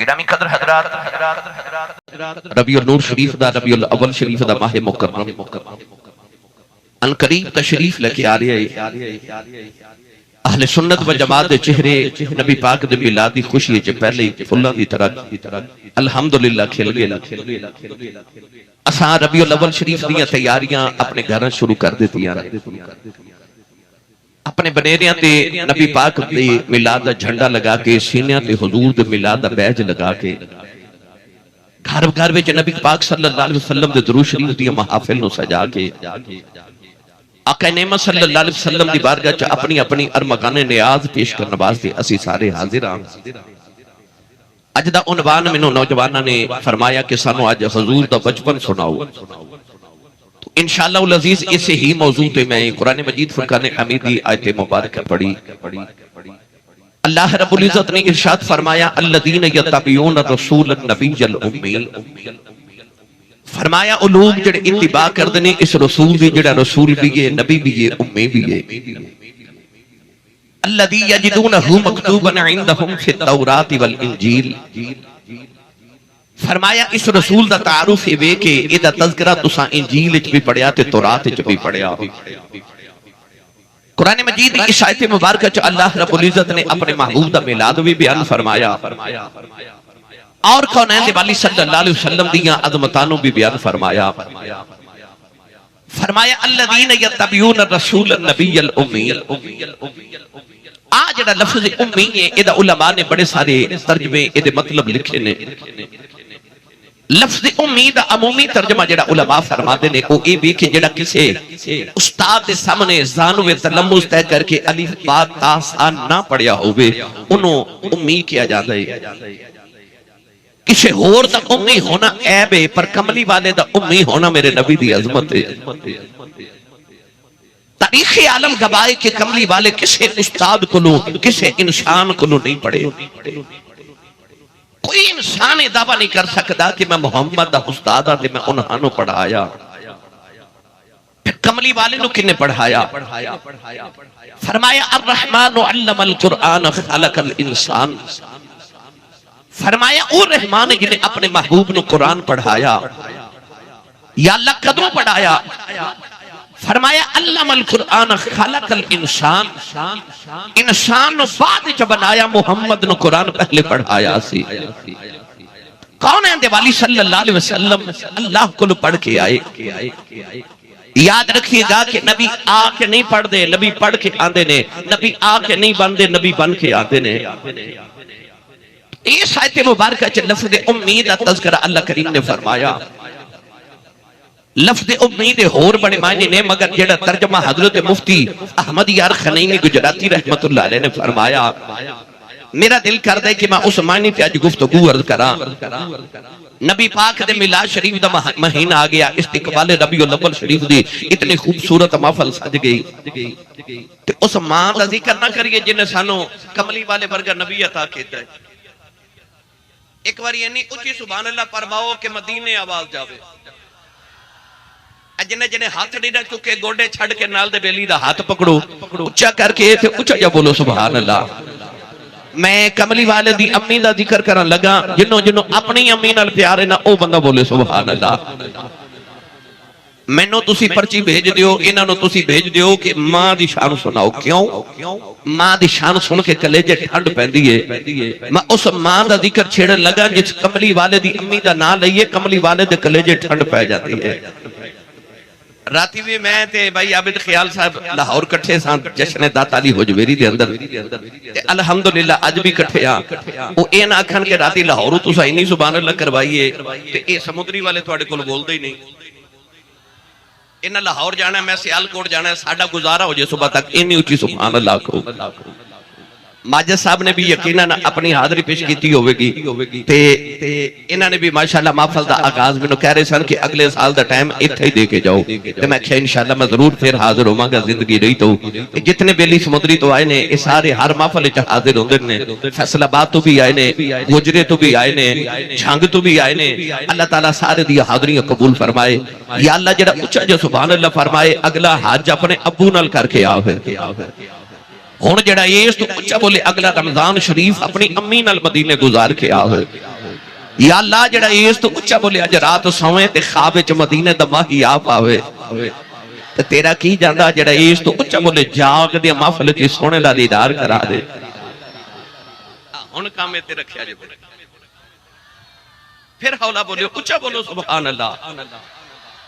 گرامی قدر حضرات، ربیع النور شریف دا، ربیع الاول شریف دا ماہ مکرم ان قریب تشریف لے کے آ رہے ہیں۔ اہل سنت و جماعت دے چہرے نبی پاک دے میلاد دی خوشی وچ پہلے ہی فلاں دی طرح الحمدللہ کھل گئے۔ اساں ربیع الاول شریف دیاں تیاریاں اپنے گھراں شروع کر دتیاں، اپنے بنیریاں تے نبی پاک دے میلاد دا جھنڈا لگا کے، سینیاں تے حضور دے میلاد دا بیج لگا کے، گھر گھر وچ نبی پاک صلی اللہ علیہ وسلم دے درود شریف دی محافل نو سجا کے، آقا نعمت صلی اللہ علیہ وسلم دی بارگاہ چ اپنی اپنی ارمغان نیاز پیش کرنے واسطے اسی سارے حاضر ہاں۔ اج دا عنوان مینوں نوجواناں نے فرمایا کہ سانو اج حضور دا بچپن سناؤ، تو انشاءاللہ العزیز اسے ہی موضوع تے میں قرآن مجید فرقان حمیدی آیت مبارکہ پڑھی۔ اللہ رب العزت نے ارشاد فرمایا الذین یتبعون الرسول النبی الامی، فرمایا او لوگ جڑے اتباع کردے نے اس رسول دی، جڑا رسول بھی ہے، نبی بھی ہے، امی بھی ہے۔ الذی یجدونہ مکتوبا عندہم فی التوراۃ والانجیل، فرمایا اس رسول دا تعارف ہے کہ ایدہ تذکرہ تساں انجیل اچ بھی پڑھیا تے تورات اچ بھی پڑھیا۔ قرآن مجید اس آیت مبارکہ چ اللہ رب العزت نے اپنے محبوب دا میلاد بھی بیان فرمایا، اور کونین دے والی صلی اللہ علیہ وسلم دیاں عظمتانوں بھی بیان فرمایا۔ فرمایا الذین یتبعون الرسول النبی الامی، آج جڑا لفظ امی ہے ایدہ علماء نے بڑے سارے ترجمے ایدے مطلب لکھے نے۔ لفظ امی دا عمومی ترجمہ جڑا علماء فرماتے نے وہ اے بھی کہ جڑا کسے استاد دے سامنے زانوے تلمز طے کر کے الف با تا سا نہ پڑھیا ہوئے انہوں امی کیا جاتا ہے۔ کسے ہور دا امی ہونا عیب ہے، پر کملی والے دا امی ہونا میرے نبی دی عظمت ہے۔ تاریخ عالم گواہ کہ کملی والے کسے استاد کلو، کسے انسان کلو نہیں پڑھے۔ کوئی انسان دعویٰ نہیں کر سکتا کہ میں محمد دا استاد آتے میں انہانوں پڑھایا۔ پھر کملی والے نو کنے پڑھایا؟ فرمایا الرحمن علم القرآن خلق الانسان، فرمایا او رحمان جنہیں اپنے محبوب نو قرآن پڑھایا۔ یا اللہ قدوں پڑھایا؟ فرمایا علم القرآن خلق الانسان، انسان نو بعد چ بنایا، محمد نو قرآن پہلے پڑھایا سی۔ کون ہے دے والی صلی اللہ علیہ وسلم اللہ کو پڑھ کے آئے۔ یاد رکھیے گا کہ نبی آ کے نہیں پڑھ دے، نبی پڑھ کے آندے نے، نبی آ کے نہیں بن دے، نبی بن کے آندے نے۔ اس آیت مبارکہ چ لفظ امید تذکرہ اللہ کریم نے فرمایا۔ لفظ امید ہور بڑے معنی نے، مگر جڑا ترجمہ حضرت مفتی احمد یار خنینی گجراتی رحمت اللہ علیہ نے فرمایا، میرا دل کر دے کہ میں اس معنی پہ آج گفتگو عرض کرا۔ نبی پاک دے میلاد شریف دا مہینہ آ گیا، استقبال ربیع الاول شریف دی اتنی خوبصورت محفل سج گئی، تے اس ماں دا ذکر نہ کریے جنہیں سانو کملی والے ورگا نبی عطا کیتا ہے۔ ایک باری اینی اچھی سبحان اللہ پرواؤ کہ مدینے آواز جاوے، جنہیں جنہیں ہاتھ ڈیڑا چکے گوڑے چھڑ کے نال دے بیلی دا ہاتھ پکڑو، اچھا کر کے ایسے اچھا جا بولو سبحان اللہ۔ میں کملی والے دی امی دا ذکر کرن لگا، جنہوں اپنی امی نال پیارے نہ او بندہ بولے سبحان اللہ۔ میں نو تسی پرچی بھیج دیو، انہاں نو تسی بھیج دیو کہ ماں دی شان سناؤ۔ کیوں؟ ماں دی شان سن کے کلیجے ٹھنڈ پہندی ہے۔ میں اس ماں دا ذکر چھیڑن لگا جس کملی والے دی امی دا نام لئیے کملی والے دے کلیجے ٹھنڈ پہ جاتی ہے۔ راتی بھی میں تے بھائی عابد خیال صاحب لاہور کٹھے سان جشن داتا علی حجویری دے اندر، الحمدللہ آج بھی کٹھے ہاں۔ وہ این آکھن کے راتی لاہورو تو سائنی سبحان اللہ کروائیے، تے اے سمندری والے تھوڑے کل بول دے ہی نہیں۔ انہاں لاہور جانا ہے، میں سیال کوٹ جانا ہے، ساڑھا گزارا ہو جائے صبح تک، اینی اچھی سبحان اللہ کو۔ ماجد صاحب نے بھی یقیناً اپنی حاضری پیش کیتی ہوئے گی، تے انہاں نے بھی ماشاءاللہ محفل دا آغاز میں کہہ رہے سن کہ اگلے سال دا ٹائم اتھے ہی دے کے جاؤ، تے میں کہا انشاءاللہ میں ضرور پھر حاضر ہوں گا، زندگی رہی تو جتنے بیلی سمندری تو آئے نے، اس سارے ہر محفل چاہ حاضر ہوں نے، فیصل آباد تو بھی آئے نے، گجرے تو بھی آئے نے، جھانگ تو بھی آئے نے۔ اللہ تعالیٰ سارے دیا حاضریاں قبول فرمائے۔ یا اللہ جڑا اچھا جو سبحان اللہ فرمائے، اگلا حج اپنے ابو نال کر کے آوے۔ ہون جڑا یہ اس تو اچھا بولے اگلا رمضان شریف اپنی امی نال مدینے گزار کے آوے۔ یا اللہ جڑا اس تو اچھا بولے اج رات سویں تے خواب وچ مدینے دا ماہی آ پاوے تے تیرا کی جاندا جڑا اس تو اچھا بولے جاگ دی محفل وچ سونے دا دیدار کرا دے ہن کام تے رکھیا جے پھر ہولا بولے اچھا بولو سبحان اللہ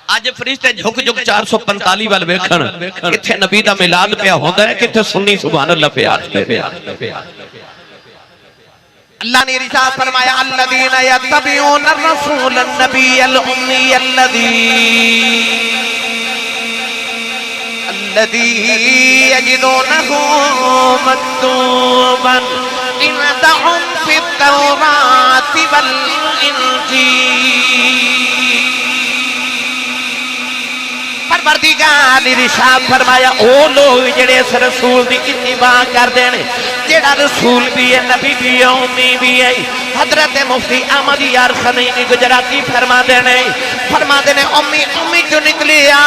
آج فرشتے جھک جھک 445 وال ویکھن کتھے نبی دا میلاد پیا ہوندا ہے کتھے سنی سبحان اللہ پہ اللہ نے ارشاد فرمایا الذین یتبعون الرسول النبی الامی الذی یجدونہ مکتوبا عندهم فی التوراۃ والانجیل پروردگار نے ارشاد فرمایا او لوگ جڑے اس رسول دی اتباع کردے نے جڑا رسول بھی ہے نبی بھی ہے امی بھی ہے حضرت مفتی احمد یار خنینی گجراتی فرما دے نے امی جو نکلیا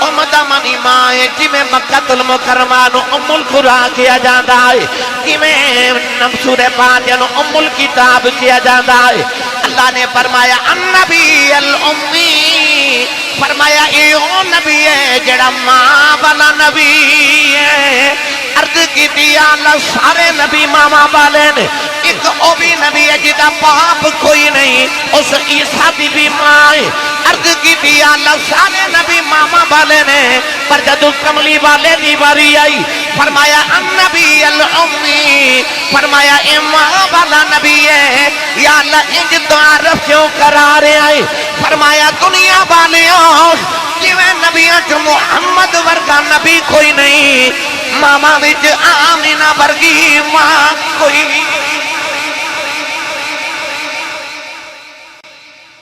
امدہ منی ماں ہے جی میں مکہ المکرمہ نو ام القرآن کیا جاندہ ہے جی میں نمسور فاتحہ نو ام الکتاب کیا جاندہ ہے اللہ نے فرمایا النبی الامی فرمایا اے او نبی ہے جڑا ماں والا نبی ہے عرض کی دیا اللہ سارے نبی ماما والے نے ایک او بھی نبی ہے جدا باپ کوئی نہیں اس عیسیٰ دی بھی ماں ہے عرض کی دیا اللہ سارے نبی ماما والے نے پر جدو کملی والے دی باری آئی فرمایا النبی الامی فرمایا اے ماں والا نبی ہے یا اللہ انج تعارف کیوں کرا رہے آئے فرمایا دنیا والیوں جویں نبیاں جو محمد ورگا نبی کوئی نہیں ماما وچ آمینہ ورگی ماں کوئی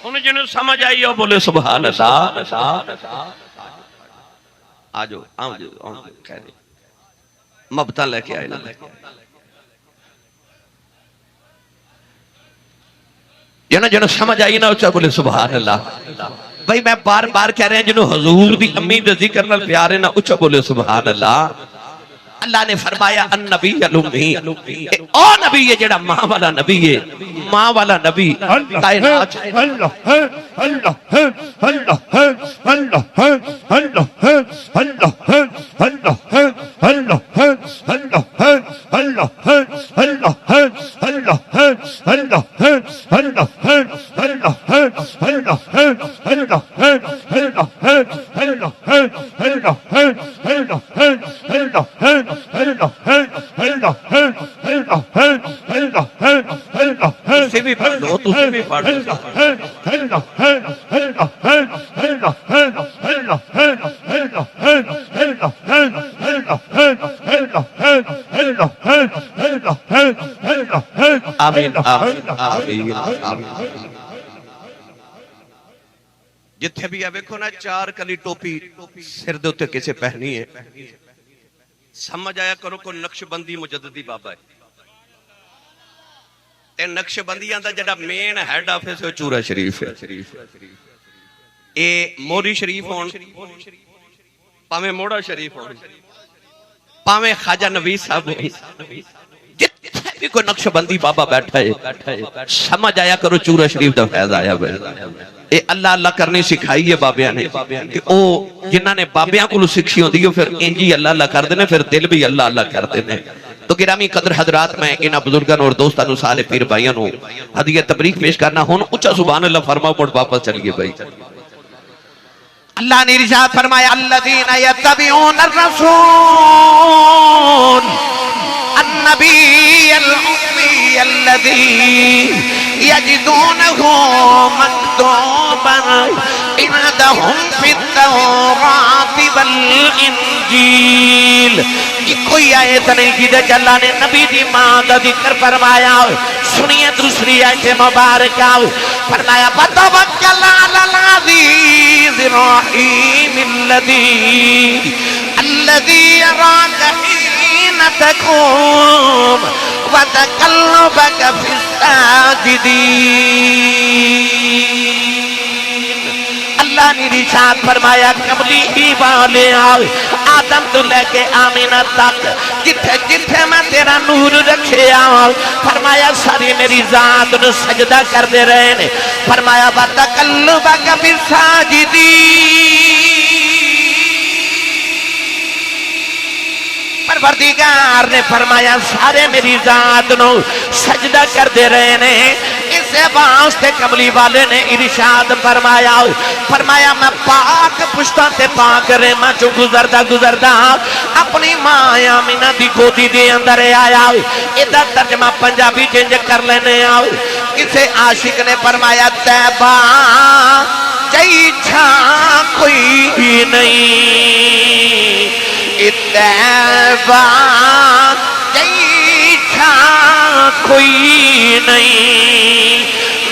انہیں جنہوں سمجھ آئی ہو بولے سبحان اللہ آجو کہہ دے مبتہ لے کے آئے نا جنہوں سمجھ آئی نا اچھا بولے سبحان اللہ بھائی میں بار بار کہہ رہے ہیں جنہوں حضور دی امی دے ذکر نال پیارے نا اچھا بولے سبحان اللہ اللہ نے فرمایا النبی الامی او نبی ہے جڑا ماں والا نبی ہے ماں والا نبی کائنات تُسے بھی پڑھ لو تُسے بھی پڑھ لو آمین آمین جتھے بھی آوے نا چار کلی ٹوپی سر دے اتے کسے پہنی ہے سمجھ آیا کرو کو نقش بندی مجددی بابا ہے تے نقش بندیاں دا جڑا مین ہیڈ آفس ہے چورا شریف ہے اے موری شریف ہون پاویں موڑا شریف ہون پاویں خواجہ نویس صاحب ہون جتنے بھی کوئی نقش بندی بابا بیٹھا ہے سمجھ آیا کرو چورا شریف دا فیض آیا اے اللہ اللہ کرنے سکھائی ہے بابیاں نے کہ او جنہاں نے بابیاں کو سکھی ہوں دیو پھر انجی اللہ اللہ کر دینے پھر دل بھی اللہ اللہ کر دینے تو گرامی قدر حضرات میں انہاں بزرگاں اور دوستاں سالے پیر بھائیاں نو ہدیہ تبریک پیش کرنا ہون اچھا سبحان اللہ فرماؤ پڑھ واپس چلیے بھائی اللہ نے ارشاد فرمایا الذین یتبعون الرسول النبی الامی الذی یجدونہ مکتوبا عندهم فی التوراۃ والانجیل یہ کوئی آیت نہیں جدے اللہ نے نبی دی ماں دا ذکر فرمایا سنیے دوسری آیت مبارکہ فرمایا فتوکل علی العزیز الرحیم الذی یراک حین تقوم وتقلبک فی الساجدین اللہ نے ارشاد فرمایا کملی ہی والے آدم تو لے کے آمینہ تک جتھے جتھے میں تیرا نور رکھے آؤں فرمایا ساری میری ذات نو سجدہ کر دے رہے نے فرمایا وَتَقَلُّبَكَ فِي السَّاجِدِينَ پروردگار نے فرمایا سارے میری ذات نو سجدہ کر دے رہے نے اسے واسطے کملی والے نے ارشاد فرمایا میں پاک پشتاں تے پاک رحماں چو گزردا اپنی ماں آمینہ دی گودی دے اندر آیا ادھا ترجمہ پنجابی چینج کر لینے آؤ کسے عاشق نے فرمایا تیبہ چاہی چھا کوئی نہیں تیبہ جیسا کوئی نہیں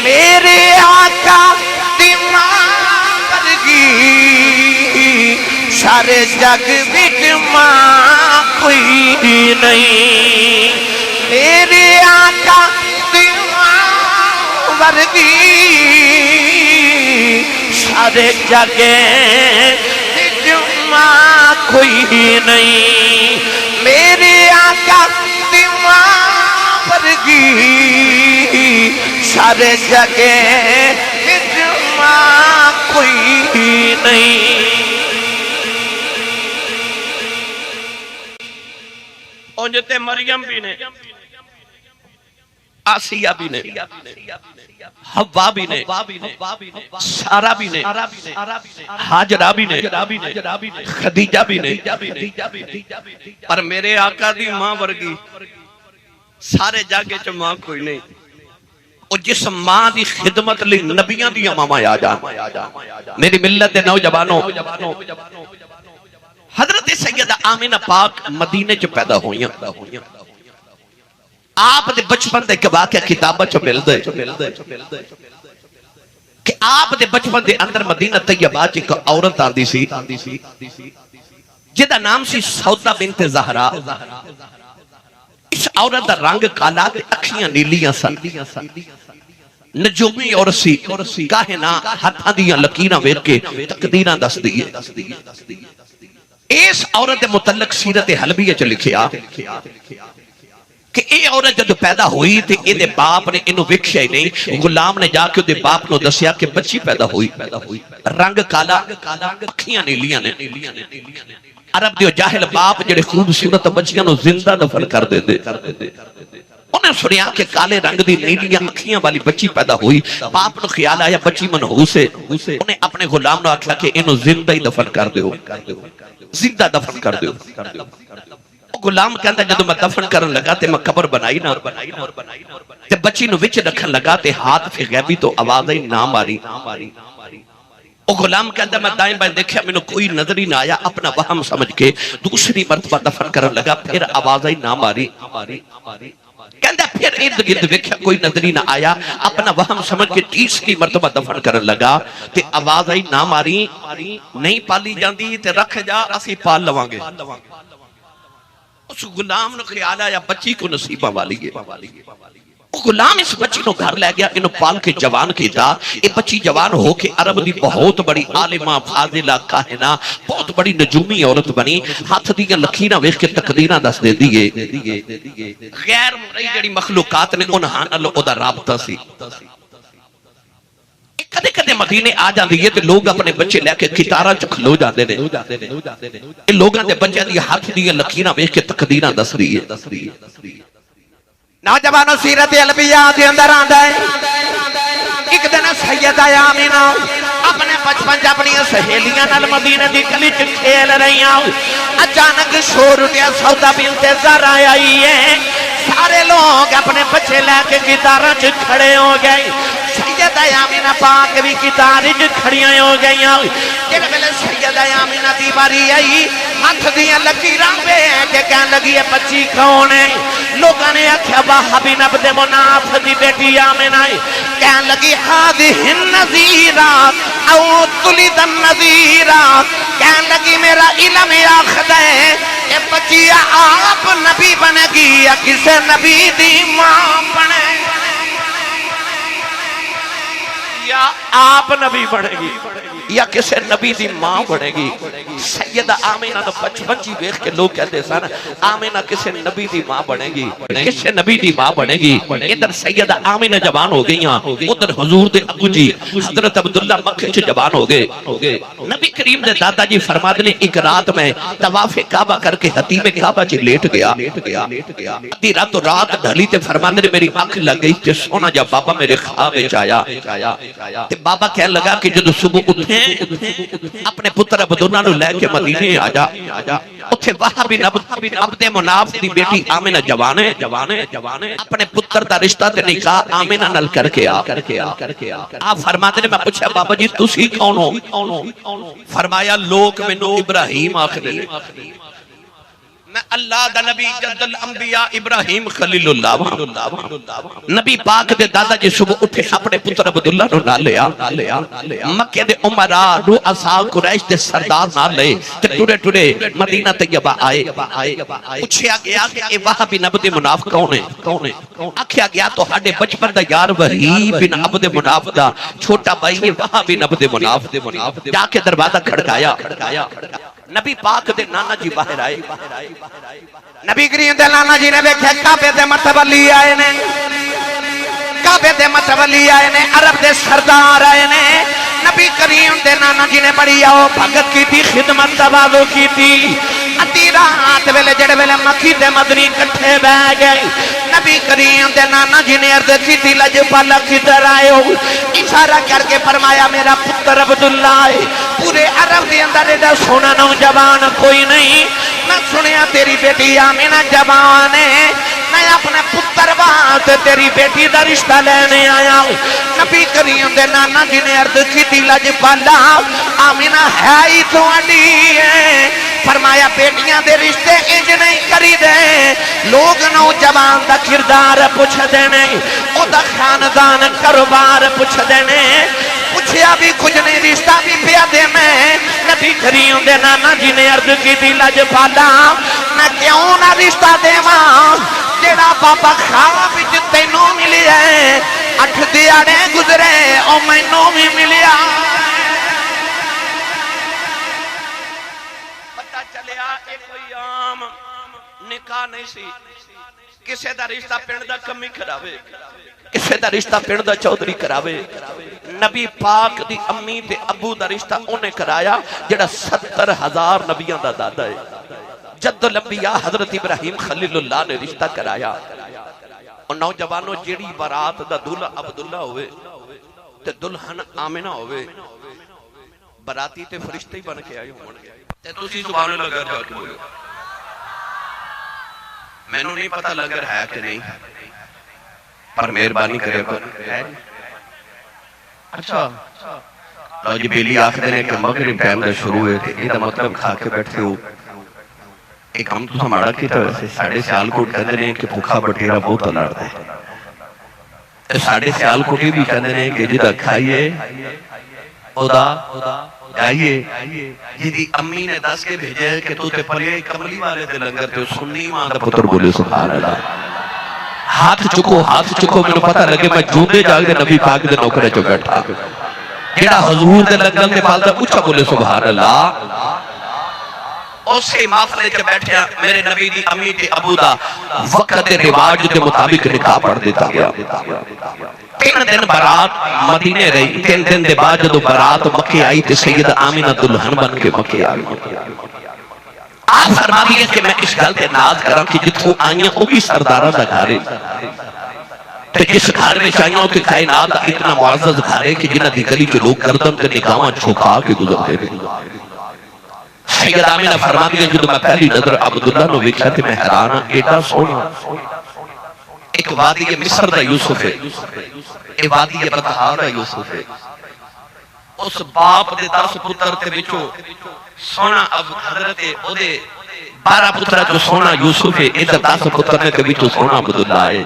میرے آقا دماغ ورگی سارے جگ وچ ماں کوئی نہیں میرے آقا دماغ ورگی سارے جگ کوئی نہیں میرے آقا دماغ ورگی سارے جگہ دماغ کوئی نہیں اونجتے مریم بھی نے آسیہ بھی نے حوا بھی نے سارا بھی نے حاجرہ بھی نے خدیجہ بھی نے پر میرے آقا دی ماں ورگی سارے جاگے چ ماں کوئی نہیں اور جس ماں دی خدمت لی نبیاں دی ماما آ جان میری ملت دے نوجوانوں حضرت سیدہ آمینہ پاک مدینے چ پیدا ہوئیاں آپ دے بچپن دے کے واقعہ کتابہ چو مل دے کہ آپ دے بچپن دے اندر مدینہ طیبہ چی کو عورت آندی سی جدہ نام سی سودہ بنت زہرا اس عورت دا رنگ کالا تے اکھیاں نیلیاں سن نجومی اور سی کاہنا ہتھاں دیاں لکیراں ویر کے تقدیراں دس دیئے اس عورت دے متعلق سیرت حلبیہ چ لکھیا کہ اے عورت جب پیدا ہوئی تھی اے دے باپ نے انہوں وکشیا ہی نہیں غلام نے جا کے دے باپ نو دسیا کہ بچی پیدا ہوئی رنگ کالا اکھیاں نیلیاں نے عرب دیو جاہل باپ جڑے خوبصورت بچیاں نو زندہ دفن کر دے انہیں سنیا کہ کالے رنگ دی نیلیاں اکھیاں والی بچی پیدا ہوئی باپ نو خیال آیا بچی منحوس ہے انہیں اپنے غلام نو آکھا کہ انہوں زندہ ہی دفن کر دیو زندہ دفن کر دیو غلام کہتا ہے جدو میں دفن کرن لگا تے میں قبر بنائی نہ تے بچی نو وچ رکھن لگا تے ہاتھ پہ غیبی تو آواز ہی نہ ماری وہ غلام کہتا ہے میں دائیں بائیں دیکھیا میں نے کوئی نظر ہی نہ آیا اپنا وہم سمجھ کے دوسری مرتبہ دفن کرن لگا پھر آواز ہی نہ ماری کہتا ہے پھر ارد گرد دیکھیا کوئی نظر ہی نہ آیا اپنا وہم سمجھ کے تیسری مرتبہ دفن کرن لگا تے آواز ہی نہ ماری نہیں پالی جاندی تے رکھ جا اسی پال لوانگے اس غلام نے خیال آیا بچی کو نصیبہ والی ہے غلام اس بچی نو گھر لے گیا انہوں پال کے جوان کیتا اے بچی جوان ہو کے عرب دی بہت بڑی عالمہ فاضلہ کاہنہ بہت بڑی نجومی عورت بنی ہاتھ دیگا لکھیرہ ویخ کے تقدیرہ دس دے دیئے غیر مرئی جڑی مخلوقات نے انہاں نہ لو دا رابطہ سی کدے کدے مدینے آ جان دیئے تے لوگ اپنے بچے لے کے کتارہ چکھ لو جان دے ان لوگاں دے بچے دی ہاتھ دیئے لکیرہ ویخ کے تقدیرہ دس دیئے نوجوانوں سیرت علبیہ دے اندر آندہ ہے ایک دن سیدہ آمینہ اپنے بچپن جب اپنی سہیلیاں نال مدینہ دی گلی چ کھیل رہی ہیں اچانک شور اٹھیا سودا بنت زہرا آئی ہے سارے لوگ اپنے بچے لے کے گٹارہ چ کھڑے ہو گئے سیدہ آمینہ پاک بھی گٹار چ کھڑیاں ہو گئی جب پہلے سیدہ آمینہ دی باری آئی ہاتھ دیاں لکیراں وے کہ کہن لگی ہے بچی کون ہے لوگاں نے آکھیا وہاب بن عبد مناف دی بیٹی آمینہ کہن لگی ہذہ النذیرات او تلد النذیرات کہن لگی میرا علم آخد ہے کہ بچی آپ نبی بنے گی یا کسے نبی دی ماں بنے یا آپ نبی بنے گی یا کسی نبی دی ماں بنے گی. سیدہ آمینہ دا بچپن جی ویکھ کے لوگ کہتے سن آمینہ کسی نبی دی ماں بنے گی, کسی نبی دی ماں بنے گی. ادھر سیدہ آمینہ جوان ہو گئیاں, ادھر حضور دے ابو جی حضرت عبداللہ مکہ چ جوان ہو گئے. نبی کریم دے دادا جی فرماتے ہیں ایک رات میں طواف کعبہ کر کے حتیم کعبہ چ لیٹ گیا. ادھی رات رات ڈھلی تے فرماتے ہیں میری آنکھ لگ گئی تے سونا جا بابا میرے خواب وچ آیا. تے بابا کہنے لگا کہ جدو صبح اٹھے اپنے پتر عبداللہ نو لے کے مدینے آ جا. اتھے وہاں بھی عبد مناف دی بیٹی آمینہ جوان ہے, اپنے پتر دا رشتہ تے نکاح آمینہ نال کر کے آ. آپ فرماتے ہیں میں پوچھا بابا جی تسی کون ہو؟ فرمایا لوگ مینوں ابراہیم آکھدے نے, میں اللہ دا نبی جد الانبیاء ابراہیم خلیل اللہ. نبی پاک دے دادا جی صبح اٹھے اپنے پتر عبداللہ نو نال لیا, مکہ دے عمراء رؤساء قریش دے سردار نال لے تے ٹرے ٹرے مدینہ طیبہ آئے. پوچھیا گیا کہ اے وہابی عبد مناف کون ہے؟ آکھیا گیا تو ہاڈے بچپن دا یار وحیب بن عبد مناف دا چھوٹا بھائی ہے وہابی عبد مناف. جا کے دروازہ کھڑکایا, نبی پاک دے نانا جی باہر آئے. نبی کریم دے نانا جی نے دیکھا کعبے دے متولی آئے نے, کعبے دے متولی آئے نے, عرب دے سردار آئے نے. نبی کریم دے نانا جی نے بڑی آؤ بھگت کی تھی, خدمت تواضع کی تھی. ادھی رات ویلے جڑے ویلے مکی تے مدنی کٹھے بہ گئے. نبی کریم دے نانا جی نے عرض کی تھی لجپالا کدھر آئے ہو؟ اشارہ کر کے فرمایا میرا پتر عبداللہ ہے. پورے عرب دے اندر ایڈا سونا نوجوان کوئی نہیں. میں سنیا تیری بیٹی آمینہ جوان ہے, میں اپنے پتر بات تیری بیٹی دا رشتہ لینے آیا ہوں. نبی کریم دے نانا جی نے عرض کی تھی لجپالا آمینہ ہے ہی تو علی ہے. فرمایا بیٹیاں دے رشتے انج نہیں کری دے, لوگ نوجوان دا کردار پوچھ دینے, او دا خاندان کاروبار پوچھ دینے. پوچھیا بھی کچھ نہیں رشتہ بھی پیا دے میں. نبی کریم دے نانا جی نے عرض کی تھی لجپالا میں کیوں نہ رشتہ دے ماں جیڑا بابا خواب وچ تینوں ملی ہے, 8 دیہاڑے گزرے او مینوں بھی ملیا. کوئی عام نکاح نہیں سی, کسے دا رشتہ پنڈ دا کمی کراوے, کسے دا رشتہ پنڈ دا چودھری کراوے. نبی پاک دی امی تے ابو دا رشتہ انہیں کرایا جڑا 70,000 نبیاں دا دادا ہے. جد الانبیاء حضرت ابراہیم خلیل اللہ نے رشتہ کرایا. اور نوجوانوں جیڑی بارات دا دولہ عبداللہ ہوئے تے دلہن آمینہ ہوئے, باراتی تے فرشتے ہی بن کے آئے ہوں تے تسی سبحان اللہ گھر جا کے بولو. میں نو نہیں پتا لگر ہے کہ نہیں, پر مہربانی کرے گا. اچھا لو جی بیلی آخ دینے کہ مغرب ٹائم دا شروع ہوئے تھے, یہ دا مطلب کھا کے بیٹھتے ہو. ایک ہم تو ہمارا کی طرح سے 7:30 کو کہتے ہیں کہ بھوکا بٹیرہ بہت لڑ دے. 7:30 کو بھی کہتے ہیں کہ جدہ کھائیے خدا جائیے. جدی امی نے 10 کے بھیجے کہ تو تے پلے کملی والے دے لنگر تے سنی ماں دا پتر بولے سبحان اللہ. ہاتھ چکو میں نے پتہ لگے میں جوندے جاگ دے نبی پاک دے نوکرے چو بیٹھا جیڑا حضور دے لنگر دے پالتا اچھا بولے سبحان اللہ. اسی مافلے کے بیٹھے میرے نبی دی امی تے ابو دا وقت رواج دے مطابق نکاح پڑھ دیتا گیا. 3 دن برات مدینے رہی. 3 دن دے بعد جدو برات مکے آئی تے سیدہ آمینہ دلہن بن کے مکے آئی. آپ فرما دیئے کہ میں اس گل تے ناز کروں کہ جتوں آئیاں ہوگی سردارہ دا گھارے تے جس گھار میں چاہیاں کہ کائنات اتنا معزز گھارے کہ جنہ دی گلی کے لوگ کردم تے نکاحاں چھپا کے گزرتے رہے. سیدہ آمینہ فرما دیئے جدو میں پہلی نظر عبداللہ نو ویکھا تے میں حیرانہ ایڈا سونا. ایک وادی مصر دا یوسف ہے, ایک وادی بطحا دا یوسف ہے. اس باپ دے 10 پتر تے بچو سونا اب حضرت او دے 12 پتر جو سونا یوسف ہے, ادھر 10 پتر نے تے بچو سونا عبداللہ ہے.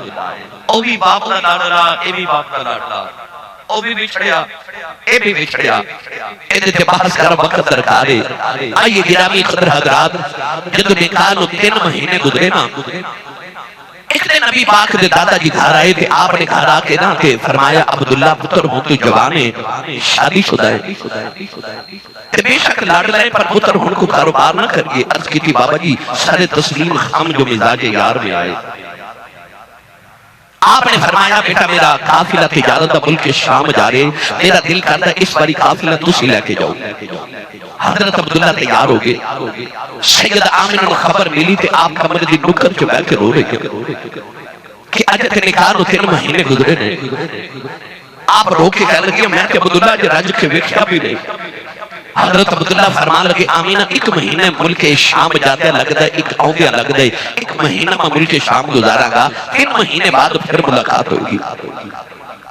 او بھی باپ دا لاڈلا, اے بھی باپ دا لاڈلا, او بھی بچھڑیا, اے بھی بچھڑیا. ایدھے تے بحث کر وقت درکارے. آئیے گرامی قدر حضرات, جدو نکاح نو 3 مہینے گزرے نا, ایک دن نبی پاک دے دادا جی گھر آئے تھے، آپ نے گھر آ کے نا کہ فرمایا عبداللہ پتر ہوں تو جوان ہے، شادی شدہ ہے، کہ بے شک لاڑ لائے پر پتر ہوں کو کاروبار نہ کریے۔ عرض کی تھی بابا جی سارے تسلیم خام جو مزاج یار میں آئے۔ آپ نے فرمایا بیٹا میرا قافلہ تجارت ملک شام جا رہے، میرا دل کرتا اس باری قافلہ تسی لے کے جاؤ۔ حضرت عبداللہ تیار ہو گئے، سید آمنہ نے خبر ملی تھے آپ کمرے دی نکر جو بیٹھ کے رو رہے کہ اجت نکاح نو 3 مہینے گزرے نے۔ آپ رو کے کہہ لگے میں کہ عبداللہ جی رج کے ویکھیا بھی نہیں۔ حضرت عبداللہ فرمان لگے آمینہ 1 مہینے ملک شام جاتے لگتا ہے، 1 آؤں لگتا ہے، 1 مہینہ میں ملک شام گزارا گا، 3 مہینے بعد پھر ملاقات ہوگی۔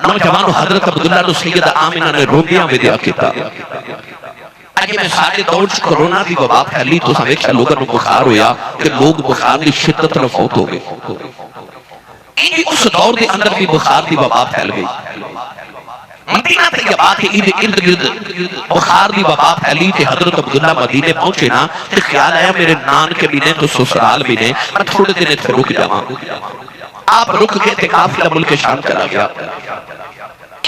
نوجوانو حضرت عبداللہ نے سیدہ آمینہ نے روبیاں ودیا کیتا۔ اگے میں سارے دور چ کرونا دی وبا پھیلی تو سمیکشا لوگوں کو بخار ہویا کہ لوگ بخار دی شدت نہ فوت ہو گئے۔ اس دور دے اندر بھی بخار دی وبا پھیل گئی۔ مدینہ طیبہ کے ارد گرد بخار دی وبا پھیلی تھے۔ حضرت عبداللہ مدینے پہنچے نا تو خیال آیا میرے نان کے بھی نے تو سسرال بھی نے، میں تھوڑے دن اتنے رک جاؤں۔ آپ رک گئے تھے، قافلہ ملک شام چلا گیا۔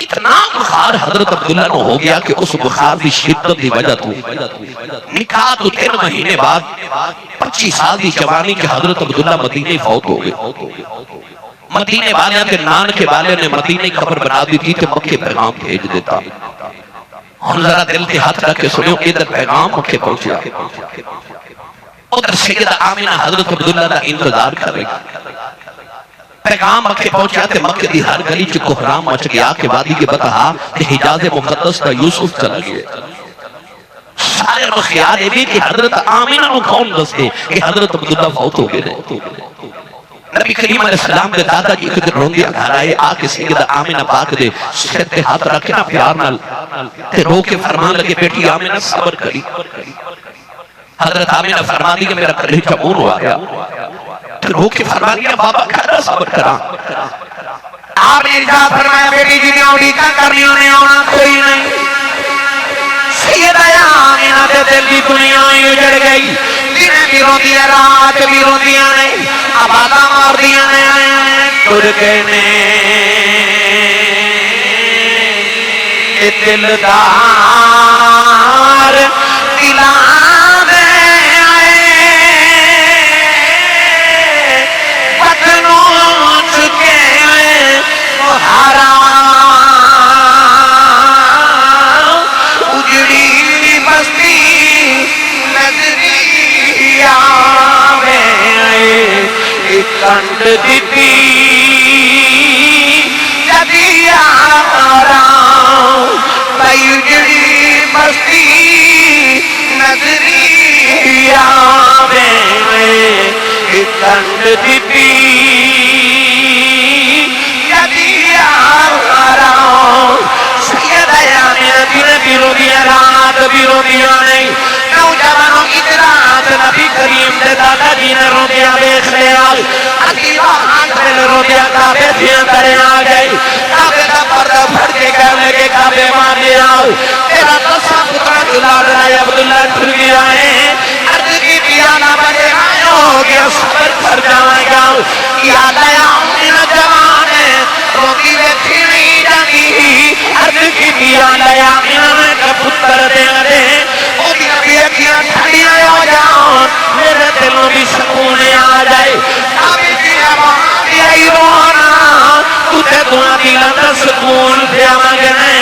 اتنا بخار حضرت عبداللہ نے ہو گیا کہ اس بخار دی شدت دی وجہ تو نکاح تو 3 مہینے بعد 25 سال دی جوانی کے حضرت عبداللہ مدینے فوت ہو گئے۔ مدینے والے کے نان کے والے نے مدینے خبر بنا دی تھی کہ مکے پیغام بھیج دیتا۔ ہم ذرا دل کے ہاتھ رکھ کے سنو، ادھر پیغام مکے پہنچیا، ادھر سیدہ آمینہ حضرت عبداللہ کا انتظار کر رہی۔ پیغام مکے پہنچیا تھے، مکے دی ہر گلی چ کوہرام مچ گیا کہ وادی کے بتہا کہ حجاز مقدس کا یوسف چلا گئے۔ سارے نو خیال ہے بھی کہ حضرت آمینہ نو کون دستے کہ حضرت عبداللہ فوت ہو گئے۔ نبی کریم علیہ السلام دے دادا جی ایک دن روندیا گھر آئے، آ کے سیدہ آمینہ پاک دے سر تے ہاتھ رکھے نا پیار نال تے رو کے فرمان لگے بیٹی آمینہ صبر کری۔ حضرت آمینہ فرما دی کہ میرا کلیجہ مون ہوا گیا، تے رو کے فرما دیا بابا کھڑا صبر کرا۔ آپ نے ارشاد فرمایا بیٹی جی نے اوڑی کا کرنی ہونے آنا کوئی نہیں۔ سیدہ آمینہ دے دل دی دنیا اجڑ گئی، دن بھی رو دیا رات بھی رو دیا نہیں، آبادہ مار دیا نہیں، ٹر گئے نے دلدار دلان دے آئے بدنوں چکے حرام اجڑی بستی نظری آوے کنڈ دیتی جدی آرام بھائی اجڑی بستی نظری آوے کنڈ دیتی بیرو دیا رات بیرو دیا نہیں، نوجوانوں کی رات نبی کریم دے دادا جی نے رو دیا بیخ لے آئی، عقیبہ آنکھ دل رو دیا کعبے دیا کرے آ گئی، کعبے دا پردہ پھڑ کے کہنے کے کعبے مانے آئی، تیرا تصا پترہ جلال رہے عبداللہ ٹھر گیا ہے، عرض کی پیانا بجے آئے ہو گیا صبر کر جائے گا، یا لیا امین جوان ہے روکی بیٹھی نہیں جانی، عرض کی پیانا یا امین کا پتر دے دے، او دی نبی اکیاں ٹھڑیاں ہو جاؤں، میرے دلوں بھی سکون آ جائے، کعبے کی آواز آئی رونا، تو تے دعا دلوں دا سکون دیا مگنے،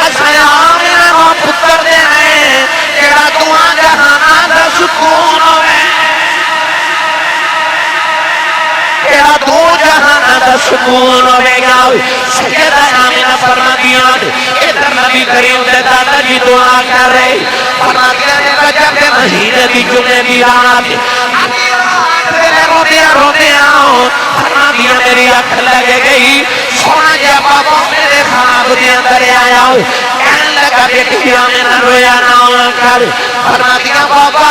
اسایا امین وہ پتر دے ہیں، جڑا دعا جہانا دا سکون ہوئے، تیرا دو جہانا دا سکون ہوئے گا۔ سیدہ آمینہ فرما دیا ادھر نبی کریم دے دادا جی دعا کر رہے، فرما دیا رجب کے مہینے دی جمعے دی رات رو دیا فرما دیا میری اکھ لگے گئی، سونا جا بابا میرے خواب دیا درے آیا کہنے لگا بیٹی آمینہ رویا نہ کر، فرما دیا بابا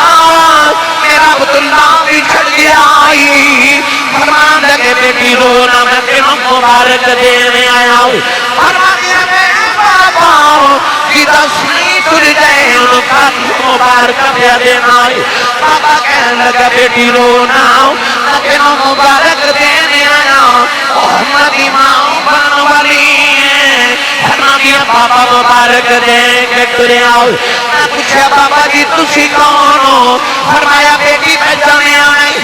میرا عبداللہ بھی چھڑ گیا آئی، فرمان لگے بیٹی رونا میں تینوں مبارک دینے آیا ہوں، فرما دیا میرے بابا جیدہ سنی تر جائے ان کا مبارک پہ دینا آئی، بابا کہنے لگا بیٹی رونا میں تینوں مبارک دینے آیا محمد امام بن والی فرما دیا بابا مبارک دے کے ترے آؤ میں پوچھا بابا جی تسی کون ہو فرمایا بیٹی پہچانے آئی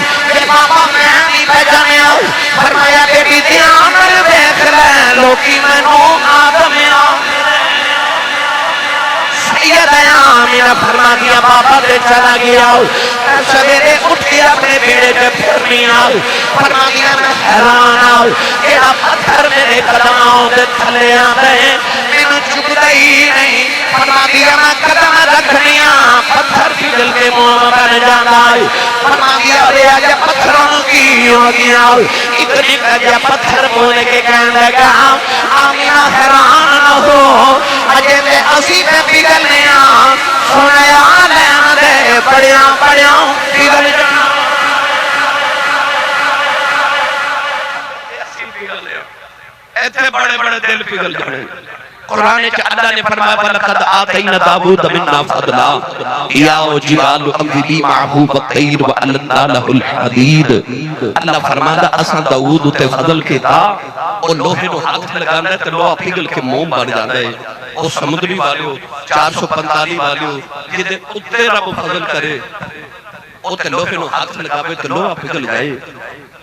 بابا میں نہیں پہچانے آؤ فرمایا بیٹی دھیان دیکھ لے لوکی میں نو آدم آؤ میرا فرما دیا بابا دے چلا گیا سویرے اٹھ کے اپنے بیڑے پہ پھرنی آؤ فرما دیا میں حیران آؤ ایڑا پتھر میرے قدموں دے تھلے آتے ہیں میں چکتا ہی نہیں فرما دیا میں قدم رکھنی آؤ پتھر کی دل کے منہ بن جانا آؤ فرما دیا رے آجا پتھروں کی ہو گیا اتنی کجا پتھر بولے کے کہنے لگا آمینہ حیران نہ ہو اجے تے اسی پہ پگلنے آؤ سنیا لینا دے پڑیاں پڑیاں پگل جانا ایتھے بڑے بڑے دل پگل جانے قرآن اللہ نے فرمایا وَلَقَدْ آتَيْنَا دَاوُودَ مِنَّا فَضْلًا يَا جِبَالُ أَوْبِي مَعَهُ وَالطَّيْرُ وَأَلَّنَّا لَهُ الْحَدِيدَ اللہ فرماتا اساں داؤد تے فضل کیتا او لوہے نو ہاتھ لگاندا ہے تے لوہا پگھل کے موم بن جاندا ہے او سمندری والیو 445 والیو جدے اُتے رب فضل کرے او تے لوہے نو ہاتھ لگاوے تے لوہا پگھل جائے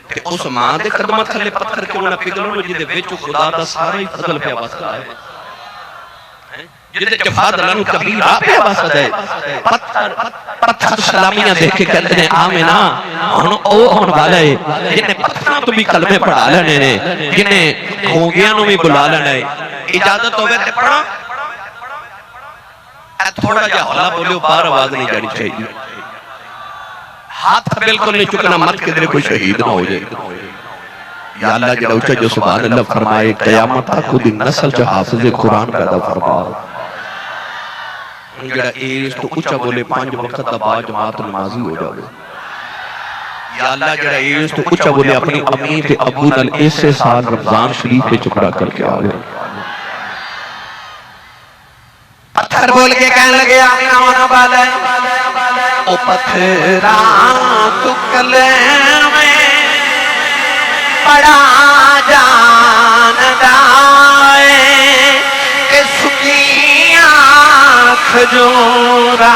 کہ اس ماں دے قدمہ تھلے پتھر کیوں نہ پگھلن جدے وچ خدا دا سارا ہی فضل پہ واسطہ ہے جدے جفاد لنو کبھی آپ ہے واسطہ ہے پتھر سلامیاں دیکھ کے کہتے ہیں آمینہ ہون والا ہے جنہیں پتھروں تو بھی کلمے پڑھا لینے نے جنہیں گھونگیاں نو بھی بلا لینے اجازت ہوئے تے پڑھا تھوڑا جا حولا بولے بار آواز نہیں جانی چاہیے ہاتھ بالکل نہیں چکنا مت کدھر کوئی شہید نہ ہو جائے یا اللہ جڑا اچھا جو سبحان اللہ فرمائے قیامت خود نسل جو حافظ قرآن پیدا فرما جڑا ایس تو اچھا بولے 5 وقت با جماعت نمازی ہو جاوے یا اللہ جڑا ایس تو اچھا بولے اپنی امین تے ابو نال ایسے سال رمضان شریف پہ چکڑا کر کے آگے پتھر بول کے کہنے لگے آمینہ ہونا بالا ہے او پتھران تو کلمے بڑا جان دائے کہ سکی آنکھ جورا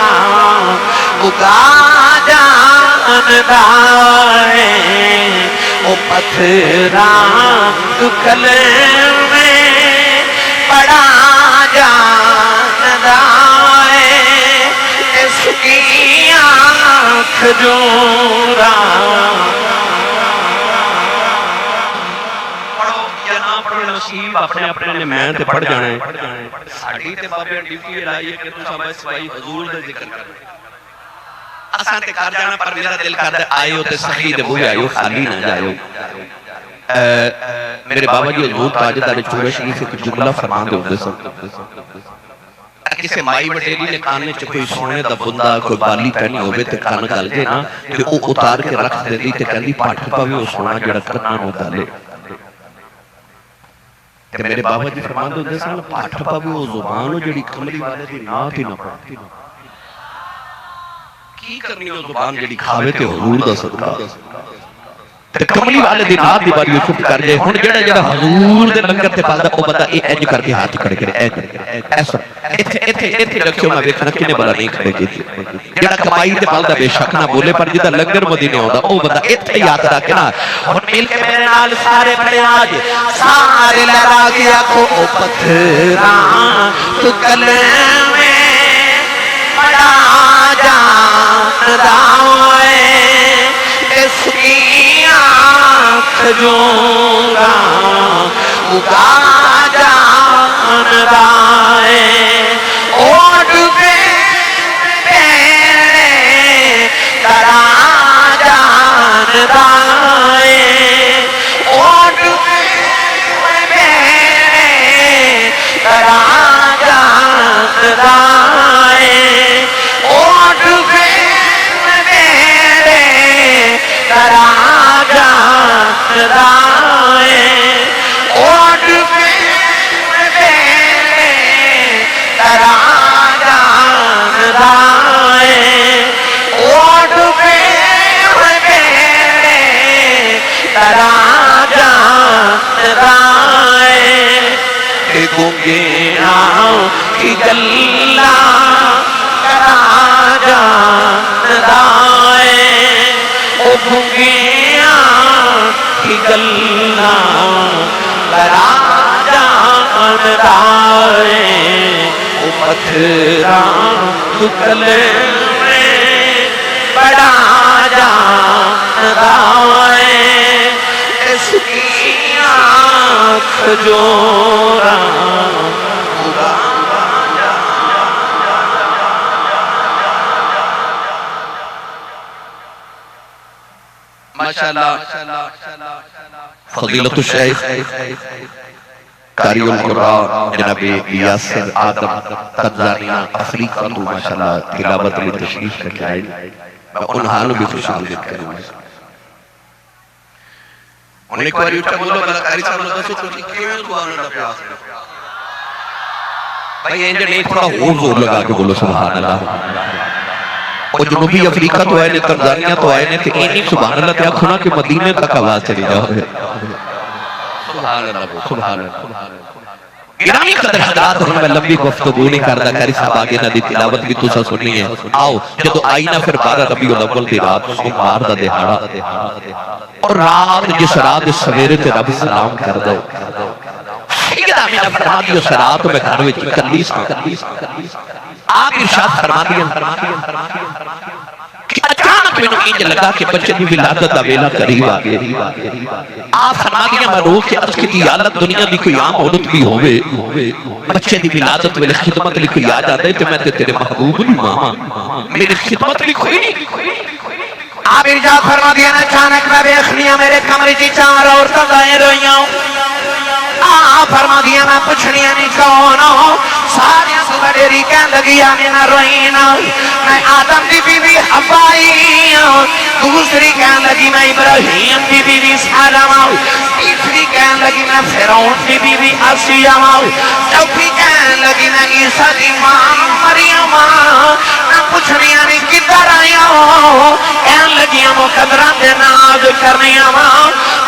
اگا جان دائے او پتھران تو کلمے بڑا جان دائے کہ سکی آنکھ جورا نصیب اپنے اپنے نے میں تے پڑھ جانا ہے ساڑھی تے بابے ڈیوٹی لائی ہے کہ تو سب سوائی حضور دے ذکر کرنے اساں تے کر جانا پر میرا دل کر دے آئیو تے صحیح دے بوئے آئیو خالی نہ جائیو میرے بابا جی حضور تاجدار چورہ شریف ایک جملہ فرمان دے ہوتے سب کسے مائی بٹیلی نے کانے چھ کوئی سونے دا بندہ کوئی بالی پہنی ہوئے تے کانا گل دے نا کہ او اتار کے رکھ دے دی تے کہلی پاٹھ پاوی وہ سونا جڑا کرنا ہو دالے کہ میرے بابا جی فرمان دے ہوتے سن پاٹھ پاوی وہ زبانو جڑی کملی والے دی نات ہی نہ پڑھتی کی کرنی وہ زبان جڑی کھاوے تے حضور دا صدقہ تے کملی والے دی نات دی باری وہ چپ کر جائے ہن جڑا جڑا حضور دے لنگر تے پالدا او بندہ اے انج کر کے ہاتھ کھڑے کرے اے ایسا ایتھے رکھیو میں ویکھنا کنے بلا نہیں کھڑے کیتی جڑا کمائی تے پالدا بے شک نہ بولے پر جدا لنگر مدینے ہوندا او بندہ ایتھے یاد رکھے نا ہن مل کے میرے نال سارے پڑھے آج سارے لڑا گیا کو او پتھراں تو کلمے بڑا جان دائے اس کی آنکھ جورا اگا جان دائے اوڑ بے پیرے ترا جان دائے اوڑ بے پیرے ترا جان دائے اوڑ بے پیرے ترا جان دائے اوڑ بے پیرے ترا جان دائے اوڑ بے پیرے ترا جان گونگیاں کی گلا کرا جاندائے او گونگیاں کی گلا کرا جاندائے او پتھراں کلے بڑا جاندائے اس کی آنکھ جوراں ماشاءاللہ فضیلت الشیخ قاری القرآن جناب یاسر آدم تنزانیہ افریقہ تو ماشاءاللہ تلاوت میں تشریف لے کے آئے میں ان حالوں بھی خوش آمدید کروں انہیں ایک باری اٹھا بولو بلا قاری صاحب نے دسو کچھ کیوں سبحان اللہ پہ آخر بھائی انجھے نہیں تھوڑا اور زور لگا کے بولو سبحان اللہ اور جنوبی افریقہ تو آئے نے تنزانیہ تو آئے نے کہ اینی سبحان اللہ تیا کھنا کہ مدینے تک آواز چلی جاؤ سبحان اللہ سبحان اللہ گرامی قدر حضرات اور میں لمبی گفتگو نہیں کردہ قاری صاحب آگے نہ دی تلاوت بھی تو سا سننی ہے آؤ جدو آئینہ پھر 12 ربیع الاول دی رات سوموار دا دہاڑا اور رات جس رات سویرے تے رب سلام کر دے سیدہ میرا فرما دیو سرات میں گھر وچ کلی سا آپ ارشاد فرما دیا کہ اچانک میں انج لگا کہ بچے دی ولادت دا ویلا قریب آ گیا آپ فرما دیا میں روح کے عرض کی دی حالت دنیا دی کوئی عام عورت بھی ہوئے بچے دی ولادت ویلے خدمت لی کوئی آ جاتے تو میں تیرے محبوب نہیں ماما میری خدمت لی کوئی نہیں آپ ارشاد فرما دیا نا اچانک میں بیخنیاں میرے کمرے کی 4 عورتیں دائیں روئیاں آپ فرما دیا میں پوچھنیاں نہیں کون ہوں ساریاں تو بڑیری کہن لگی آنے نہ روئینا میں آدم دی بی بی حوائی دوسری کہن لگی میں ابراہیم دی بی بی سالم تیسری کہن لگی میں فرعون دی بی بی آسیہ چوتھی کہن لگی میں عیسیٰ دی ماں مریم میں پوچھنیاں نہیں کدھر آیا کہن لگیاں مقدران دے ناز کرنیاں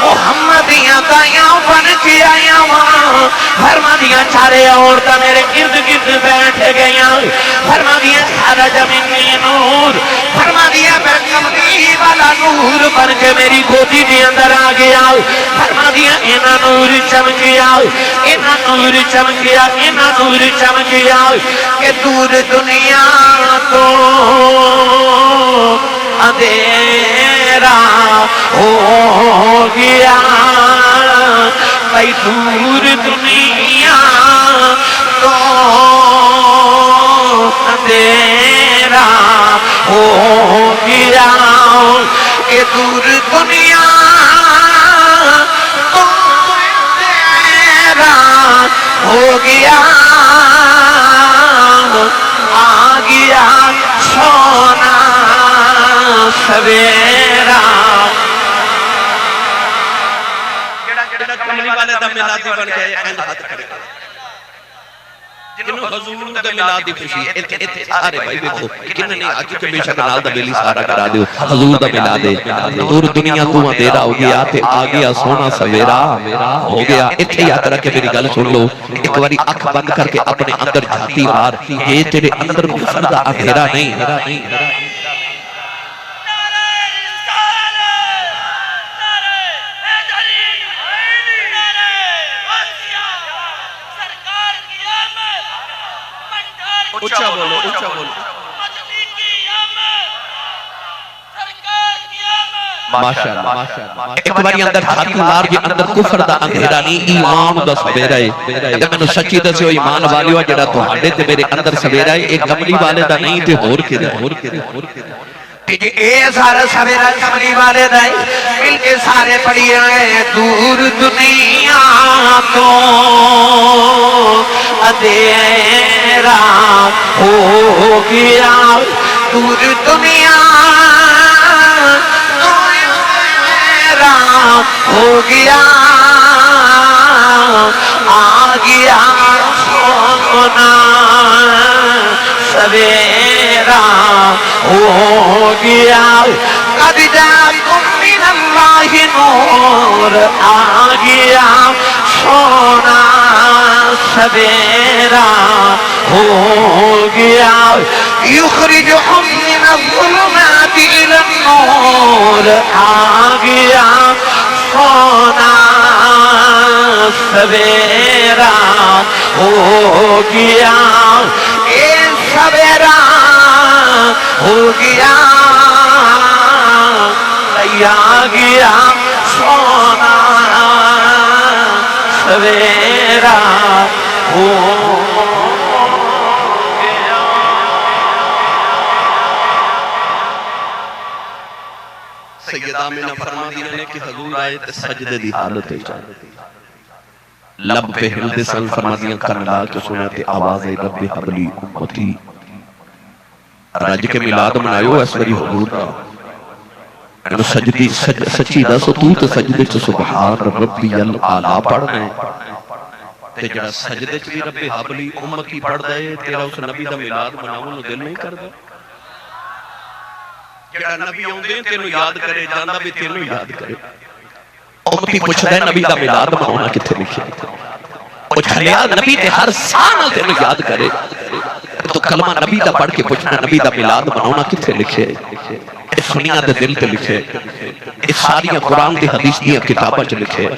محمدیاں دائیاں بن کی آیا فرما دیا 4 عورتیں میرے ارد گرد بیٹھ گئیاں فرما دیا خرج منی نور فرما دیا میں کملی والا نور بن کے میری گودی دی اندر آ گیا فرما دیا اینا نور چمکیا اینا نور چمکیا اینا نور چمکیا کہ دور دنیا تو اندھیرا ہو گیا بھائی دور دنیا تو اندھیرا ہو گیا کہ دور دنیا تو اندھیرا ہو گیا آ گیا سونا سویرا کملی والے دا ملادی بن گئے این ہاتھ کھڑے جنہوں حضور دا ملادی خوشی سارے بھائی دیکھو کنہ نہیں آج کے بے شک نال دا بیلی سارا کرا دیو حضور دا ملادے دور دنیا تو اندھیرا ہو گیا تے آ گیا سونا سویرا ہو گیا اتھے یاد رکھ کے میری گل سن لو ایک باری اکھ بند کر کے اپنے اندر جھاتی مار یہ تیرے اندر کفر دا اندھیرا نہیں اچھا بولو اچھا بولو ماشاءاللہ ایک باری اندر ہاتھ مار جی اندر کفر دا اندھیرا نہیں ایمان دا سویرا ہے اگر میں نے سچی دسے ہو ایمان والی ہوا جڑا تو ہاڑے تے میرے اندر سویرا ہے ایک کملی والے دا نہیں تے ہور کے دے اے سارا سویرا کملی والے دا مل کے سارے پڑی آئے دور دنیا تو اندھیرا ہو گیا دور دنیا تو اندھیرا ہو گیا آ گیا سونا سویرا ہو گیا قد جاءکم من اللہ نور آ گیا سونا سویرا ہو گیا یخرجہم من الظلمات الى النور آ گیا سونا سویرا ہو گیا اے سویرا ہو گیا آ گیا سونا سویرا ہو گیا سیدہ آمینہ فرما دیا نے کہ حضور آئے تے سجدے دی حالت ہے لب پہ ہلدے سن فرما دیا کرنا کہ سناتے آواز رب حبلی امتی رج کے ملاد منائیو اس وری حضور کا سجدی سچی دا ستوت سجدے چ سبحان ربی العالی پڑھنا ہے تے جڑا سجدے چ بھی رب حبلی امتی پڑھ دے تیرا اس نبی دا ملاد مناون نو دل نہیں کردا جڑا نبی اوندے تینوں یاد کرے جاندا بھی تینوں یاد کرے امتی پوچھدا ہے نبی دا ملاد مناونا کتے لکھیا او چھلیا نبی تے ہر سال تینوں یاد کرے تو کلمہ نبی دا پڑھ کے پوچھنا نبی دا ملاد مناونا کتے لکھے سنیاں دے دل تے لکھے اس ساریاں قرآن دی حدیث دیاں کتاباں چ لکھے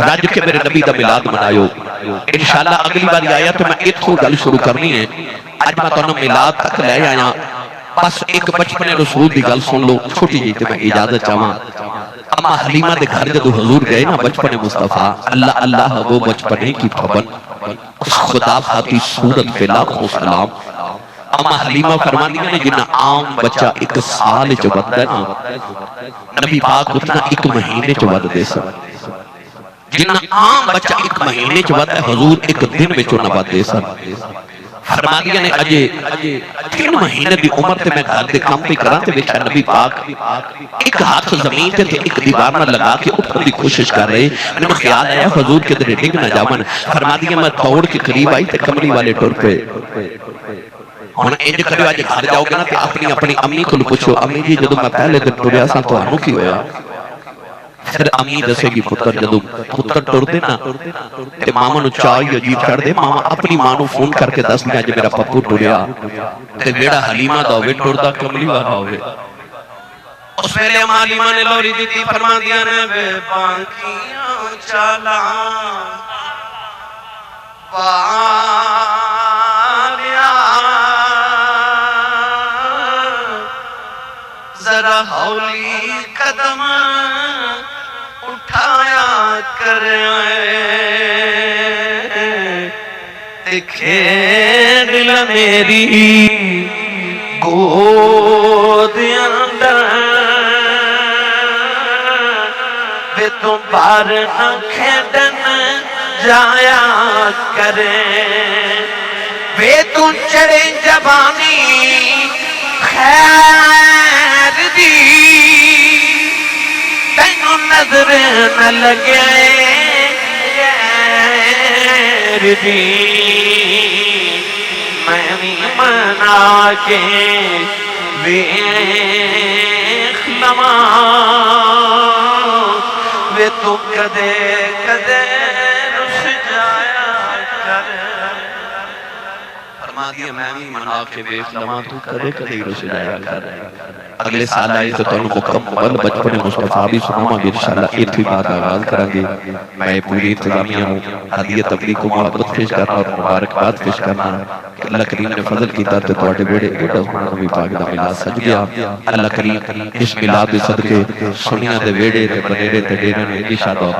رج کے میرے نبی دا ملاد منایو انشاءاللہ اگلی باری آیا تو میں اتھوں گل شروع کرنی ہے اج میں تانوں ملاد تک لے آیا بس ایک بچپنے رسول دی گل سن لو چھوٹی جی تے میں اجازت چاہواں اما حلیمہ دے گھر جدو حضور گئے نا بچپنے مصطفیٰ اللہ اللہ وہ بچپنے کی پھبن اس خدا خاطی صورت پہ لاکھوں سلام اما حلیمہ فرما دیا نے جنہ عام بچہ ایک سال چوبت ہے نا نبی پاک اتنا ایک مہینے چوبت دے سا جنہ عام بچہ ایک مہینے چوبت ہے حضور ایک دن میں چونبت دے سا فرما دیا نے اجے 3 مہینے دی عمر تے میں گھر دے کام پہ کران تے ویکھا نبی پاک ایک ہاتھ زمین تے ایک دیوار نہ لگا کے اٹھن دی کوشش کر رہے میں خیال آیا حضور کے در ڈگ نہ جاون فرما دیا میں دوڑ کے قریب آئی تے کمری والے ٹر پہ ہن انج کریو اج گھر جاؤ گے نا تے اپنی امی کو پوچھو امی جی جدوں میں پہلے دن ٹریا سا تانوں کی ہویا پھر امی دسے گی پتر جدوں پتر ٹردے نا تے ماما نو چاہی عجیب کر دے ماما اپنی ماں نو فون کر کے دس دیا جے میرا پپو ٹریا تے ویڑا حلیمہ دا ہوے ٹردا کملی والا ہوے اس ویلے حلیمہ نے لوری دیتی فرما دیا نے بے باکیاں چلا والیا ذرا ہولی قدم اٹھایا کرے کھیل میری گود اندر بے تم بار نہ کھیڈن جایا کرے بے تم چڑے جبانی خیر دی تینوں نظر نہ لگے غیر دی میں بھی منا کے ویخ لما وے تو کدے کدے رس جایا کر فرما دیا میں بھی منا کے ویخ لما تو کدے کدے رس جایا کر اگلے سال آئے تو تنوں مکمل بچپن مصطفیٰ بھی سناما گے انشاءاللہ ایک بھی بات آغاز کریں گے میں پوری انتظامیہ ہوں حدیعہ تبلیغ کو محبت پیش کرنا اور مبارکباد پیش کرنا اللہ کریم نے فضل کی تاتے توڑے بیڑے ایڈا سنانا بھی پاک دا ملاد سج گیا اللہ کریم اس ملاد صدقے سنیاں دے بیڑے تے بنیرے تے ڈیرے نے اشادہ